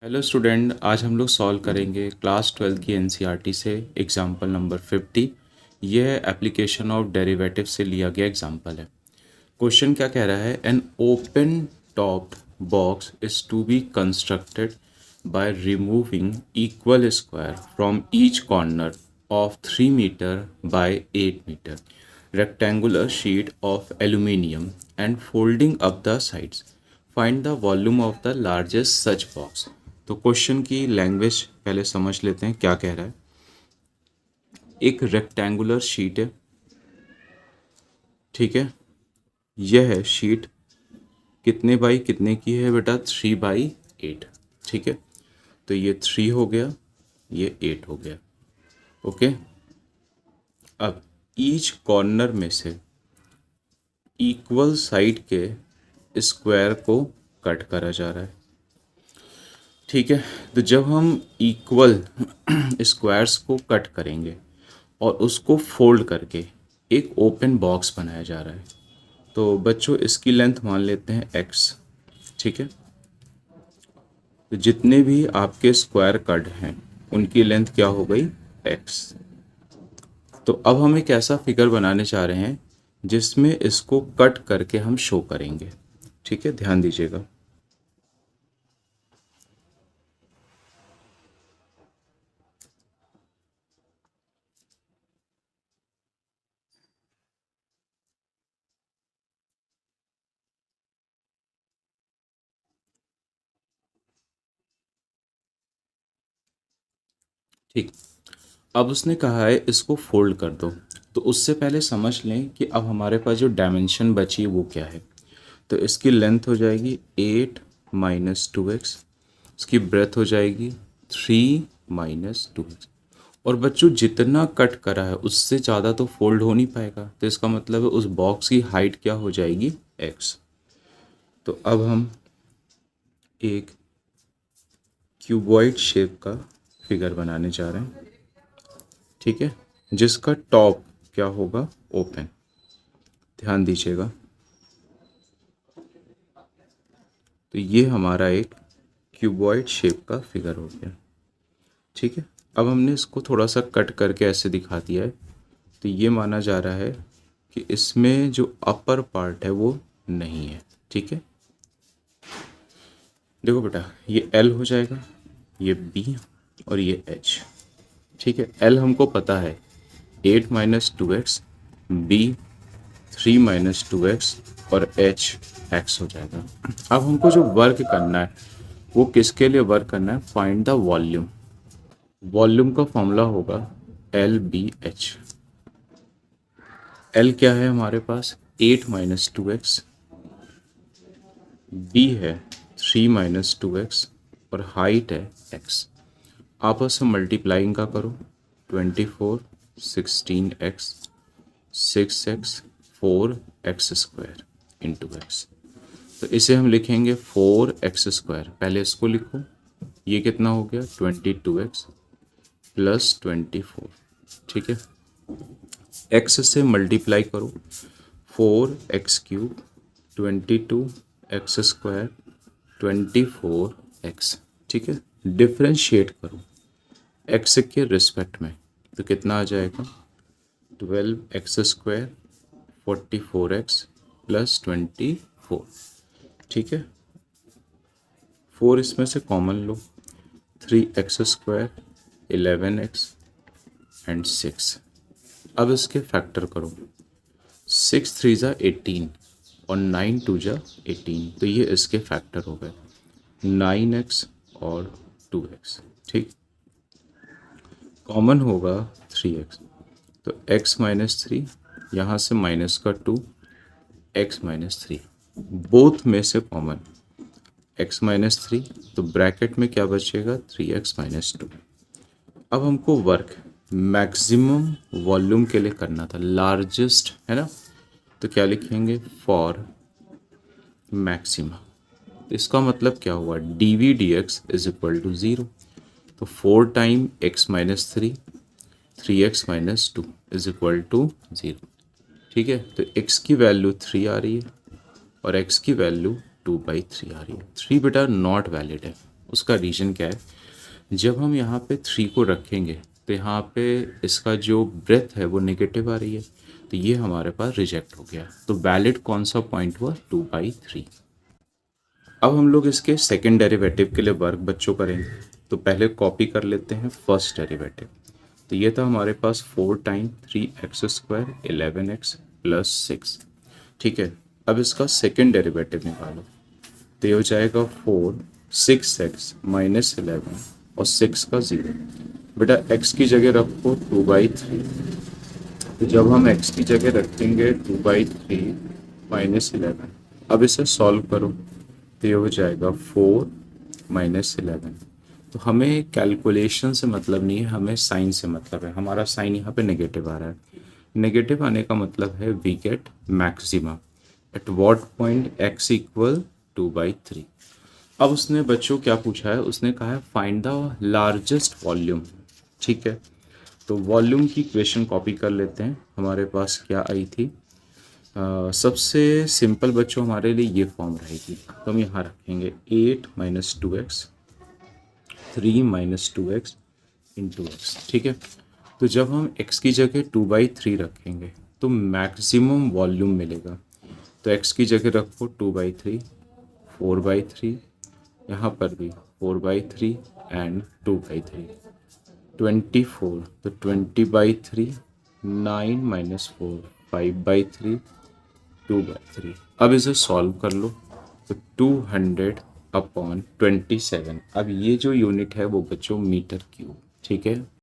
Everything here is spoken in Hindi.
हेलो स्टूडेंट, आज हम लोग सॉल्व करेंगे क्लास 12 की एनसीईआरटी से एग्जाम्पल नंबर 50। यह एप्लीकेशन ऑफ डेरिवेटिव से लिया गया एग्जाम्पल है। क्वेश्चन क्या कह रहा है? An open top box is to be constructed by removing equal square from each corner of 3 metre by 8 metre rectangular sheet of aluminium and folding up the sides. Find the volume of the largest such box. तो क्वेश्चन की लैंग्वेज पहले समझ लेते हैं क्या कह रहा है। एक रेक्टेंगुलर शीट है, ठीक है। यह शीट कितने बाई कितने की है बेटा? 3/8, ठीक है। तो ये 3 हो गया, ये 8 हो गया, ओके। अब ईच कॉर्नर में से इक्वल साइड के स्क्वायर को कट करा जा रहा है, ठीक है। तो जब हम इक्वल स्क्वायर्स को कट करेंगे और उसको फोल्ड करके एक ओपन बॉक्स बनाया जा रहा है, तो बच्चों इसकी लेंथ मान लेते हैं x, ठीक है। तो जितने भी आपके स्क्वायर कट हैं उनकी लेंथ क्या हो गई? x। तो अब हम एक ऐसा फिगर बनाने चाह रहे हैं जिसमें इसको कट करके हम शो करेंगे, ठीक है। ध्यान दीजिएगा। ठीक, अब उसने कहा है इसको फोल्ड कर दो। तो उससे पहले समझ लें कि अब हमारे पास जो डायमेंशन बची है वो क्या है। तो इसकी लेंथ हो जाएगी 8 माइनस 2x, इसकी ब्रेथ हो जाएगी 3 माइनस 2x। और बच्चों जितना कट करा है उससे ज़्यादा तो फोल्ड हो नहीं पाएगा, तो इसका मतलब है उस बॉक्स की हाइट क्या हो जाएगी? x। तो अब हम एक क्यूबॉइड शेप का फिगर बनाने जा रहे हैं, ठीक है, जिसका टॉप क्या होगा? ओपन। ध्यान दीजिएगा। तो ये हमारा एक क्यूबॉइड शेप का फिगर हो गया, ठीक है। अब हमने इसको थोड़ा सा कट करके ऐसे दिखा दिया है। तो ये माना जा रहा है कि इसमें जो अपर पार्ट है वो नहीं है, ठीक है। देखो बेटा, ये L हो जाएगा, ये B और ये H, ठीक है। L हमको पता है 8 minus 2x, B 3 minus 2x और H x हो जाएगा। अब हमको जो वर्क करना है वो किसके लिए वर्क करना है? Find the volume. वॉल्यूम का फॉर्मूला होगा LBH। L क्या है हमारे पास? 8 माइनस 2x, B है 3 माइनस 2x और हाइट है x। आपस में मल्टीप्लाइंग का करो, 24 16x 6x 4x square into x। तो इसे हम लिखेंगे 4x स्क्वायर। पहले इसको लिखो, ये कितना हो गया? 22x प्लस 24, ठीक है। x से मल्टीप्लाई करो, 4x cube 22x square 24x, ठीक है। डिफ्रेंशिएट करो x के रिस्पेक्ट में, तो कितना आ जाएगा? 12x स्क्वायर 44x प्लस 24, ठीक है। 4 इसमें से common low, 3x square 11x and 6। अब इसके फैक्टर करो, 6 3 ज़ा 18 और 9 2 ज़ा 18, तो ये इसके फैक्टर हो गए 9x और 2x, ठीक। कॉमन होगा 3x, तो x माइनस 3, यहाँ से माइनस का 2, x माइनस 3, बोथ में से कॉमन x माइनस 3, तो ब्रैकेट में क्या बचेगा? 3x minus 2। अब हमको वर्क मैक्सिमम वॉल्यूम के लिए करना था, लार्जेस्ट है ना। तो क्या लिखेंगे? For maxima. तो इसका मतलब क्या हुआ? dv dx is equal to 0। तो 4 time x minus 3, 3x minus 2 is equal to 0, ठीक है। तो x की वैल्यू 3 आ रही है और x की वैल्यू 2/3 आ रही है। 3 बेटा नॉट वैलिड है, उसका रीज़न क्या है, जब हम यहाँ पे 3 को रखेंगे तो यहाँ पे इसका जो ब्रेथ है वो नेगेटिव आ रही है, तो ये हमारे पास रिजेक्ट हो गया। तो वैलिड कौन सा पॉइंट हुआ, 2/3। अब हम लोग इसके सेकेंड डेरिवेटिव के लिए वर्क बच्चों करेंगे। तो पहले कॉपी कर लेते हैं फर्स्ट डेरिवेटिव। तो ये था हमारे पास 4 टाइम 3x² 11x प्लस 6। ठीक है, अब इसका सेकेंड डेरिवेटिव निकालो। तो ये हो जाएगा 4 6x माइनस 11 और 6 का 0। बेटा x की जगह रखो 2/3। तो जब हम x की जगह रखेंगे 2/3 माइनस 11, अब इसे सॉल्व करो तो ये हो जाएगा 4 माइनस 11। तो हमें कैलकुलेशन से मतलब नहीं है, हमें साइन से मतलब है। हमारा साइन यहाँ पे नेगेटिव आ रहा है। नेगेटिव आने का मतलब है we get maximum at what point x equal 2/3। अब उसने बच्चों क्या पूछा है, उसने कहा है फाइंड द लार्जेस्ट वॉल्यूम। ठीक है, तो वॉल्यूम की इक्वेशन कॉपी कर लेते हैं। हमारे पास क्या आई थी, सबसे सिंपल बच्चों हमारे लिए ये फॉर्म रहेगी। तो हम यहाँ रखेंगे 8 minus 2x 3 minus 2x into x. ठीक है, तो जब हम x की जगह 2/3 रखेंगे तो मैक्सिमम वॉल्यूम मिलेगा। तो x की जगह रखो 2/3 4/3, यहाँ पर भी 4/3 एंड 2/3 24। तो 20/3 9 माइनस 4 5/3 2/3। अब इसे सॉल्व कर लो तो 200/27। अब ये जो यूनिट है वो बच्चों मीटर क्यूब। ठीक है।